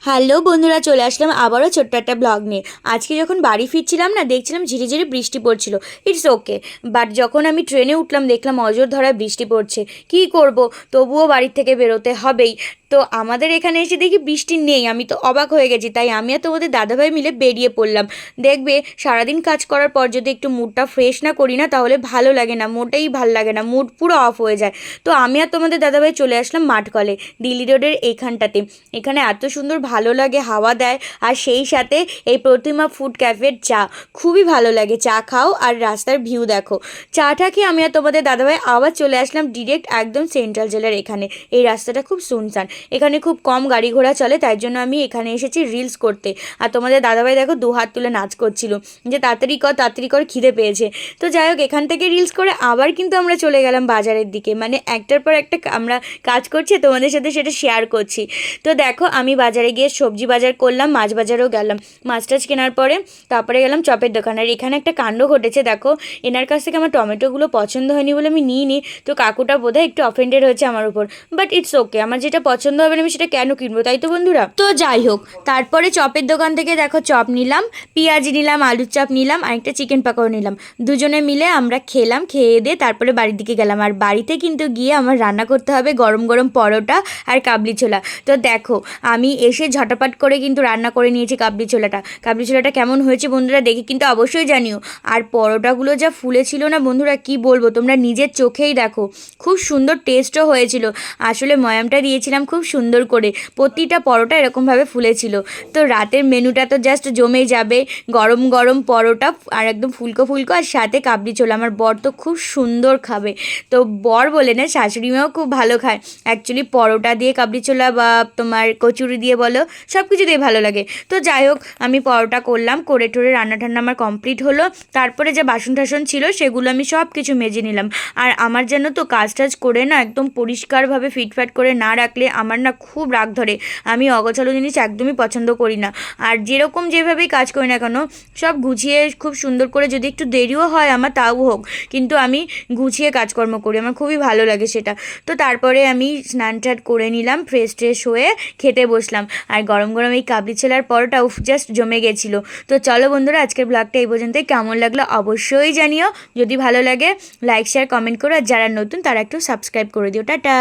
Hello বন্ধুরা, চলে আসলাম আবারও ছোট্ট একটা ব্লগ নিয়ে। আজকে যখন বাড়ি ফিরছিলাম না, দেখছিলাম ঝিরি ঝিরি বৃষ্টি পড়ছিল। ইটস ওকে, বাট যখন আমি ট্রেনে উঠলাম দেখলাম অজরধারায় বৃষ্টি পড়ছে। কি করব, তবুও বাড়ির থেকে বেরোতে হবেই। তো আমাদের এখানে এসে দেখি বৃষ্টি নেই, আমি তো অবাক হয়ে গেছি। তাই আমি আর তোমাদের দাদাভাই মিলে বেরিয়ে পড়লাম। দেখবে সারাদিন কাজ করার পর যদি একটু মুডটা ফ্রেশ না করি না, তাহলে ভালো লাগে না, মোটেই ভালো লাগে না, মুড পুরো অফ হয়ে যায়। তো আমি আর তোমাদের দাদাভাই চলে আসলাম মাঠকলে, দিল্লি রোডের এইখানটাতে। এখানে এত সুন্দর ভালো লাগে, হাওয়া দেয়। আর সেই সাথে এই প্রতিমা ফুড ক্যাফের চা খুবই ভালো লাগে। চা খাও আর রাস্তার ভিউ দেখো। চাটা খেয়ে আমি আর তোমাদের দাদাভাই আবার চলে আসলাম ডিরেক্ট একদম সেন্ট্রাল জেলার এখানে। এই রাস্তাটা খুব সুনসান, এখানে খুব কম গাড়ি ঘোড়া চলে, তাই জন্য আমি এখানে এসেছি রিলস করতে। আর তোমাদের দাদাভাই দেখো দু হাত তুলে নাচ করছিল যে তাড়াতাড়ি কর খিদে পেয়েছে। তো যাই হোক, এখান থেকে রিলস করে আবার কিন্তু আমরা চলে গেলাম বাজারের দিকে। মানে একটার পর একটা আমরা কাজ করছি, তোমাদের সাথে সেটা শেয়ার করছি। তো দেখো আমি বাজারে গিয়ে সবজি বাজার করলাম, মাছ বাজারেও গেলাম। মাছ টাছ কেনার পরে তারপরে গেলাম চপের দোকান। আর এখানে একটা কাণ্ড ঘটেছে, দেখো এনার কাছ থেকে আমার টমেটোগুলো পছন্দ হয়নি বলে আমি নিইনি। তো কাকুটা বোধহয় একটু অফেন্ডেড হয়েছে আমার উপর, বাট ইটস ওকে, আমার যেটা পছন্দ হবে না আমি সেটা কেন কিনবো, তাই তো বন্ধুরা। তো যাই হোক, তারপরে চপের দোকান থেকে দেখো চপ নিলাম, পেঁয়াজি নিলাম, আলুর চপ নিলাম, আর একটা চিকেন পাকোড়া নিলাম। দুজনে মিলে আমরা খেলাম, খেয়ে দিয়ে তারপরে বাড়ির দিকে গেলাম। আর বাড়িতে কিন্তু গিয়ে আমার রান্না করতে হবে গরম গরম পরোটা আর কাবলি ছোলা। তো দেখো আমি এসে ঝটাপট করে কিন্তু রান্না করে নিয়েছি কাবলি ছোলাটা কেমন হয়েছে বন্ধুরা দেখে কিন্তু অবশ্যই জানিও। আর পরোটাগুলো যা ফুলেছিল না বন্ধুরা, কি বলবো, তোমরা নিজের চোখেই দেখো। খুব সুন্দর টেস্টও হয়েছিল। আসলে ময়ামটা দিয়েছিলাম খুব সুন্দর করে, প্রতিটা পরোটা এরকমভাবে ফুলেছিল। তো রাতের মেনুটা তো জাস্ট জমে যাবে, গরম গরম পরোটা আর একদম ফুলকো ফুলকো, আর সাথে কাবলি ছোলা। আমার বর তো খুব সুন্দর খাবে। তো বর বলে না, শাশুড়ি মাও খুব ভালো খায় অ্যাকচুয়ালি। পরোটা দিয়ে কাবলি ছোলা বা তোমার কচুরি দিয়ে বলো, সব কিছু দিয়ে ভালো লাগে। তো যাই হোক, আমি পরোটা করলাম, করে টোরে রান্না ঠান্না আমার কমপ্লিট হলো। তারপরে যে বাসন টাসন ছিল সেগুলো আমি সব কিছু মেজে নিলাম। আর আমার যেন তো কাজ টাজ করে না একদম পরিষ্কারভাবে ফিটফাট করে না রাখলে আমার না খুব রাগ ধরে। আমি অগোছালো জিনিস একদমই পছন্দ করি না। আর যেরকম যেভাবেই কাজ করি না কেন, সব গুছিয়ে খুব সুন্দর করে, যদি একটু দেরিও হয় আমার তাও হোক, কিন্তু আমি গুছিয়ে কাজকর্ম করি, আমার খুবই ভালো লাগে সেটা। তো তারপরে আমি স্নান টান করে নিলাম, ফ্রেশ ট্রেশ হয়ে খেতে বসলাম। আর গরম গরম এই কাবলি ছোলার পরোটা উফ, জাস্ট জমে গেছিলো। তো চলো বন্ধুরা, আজকের ব্লগটা এই পর্যন্তই। কেমন লাগলো অবশ্যই জানিও। যদি ভালো লাগে লাইক শেয়ার কমেন্ট করো, আর যারা নতুন তারা একটু সাবস্ক্রাইব করে দিও। টাটা।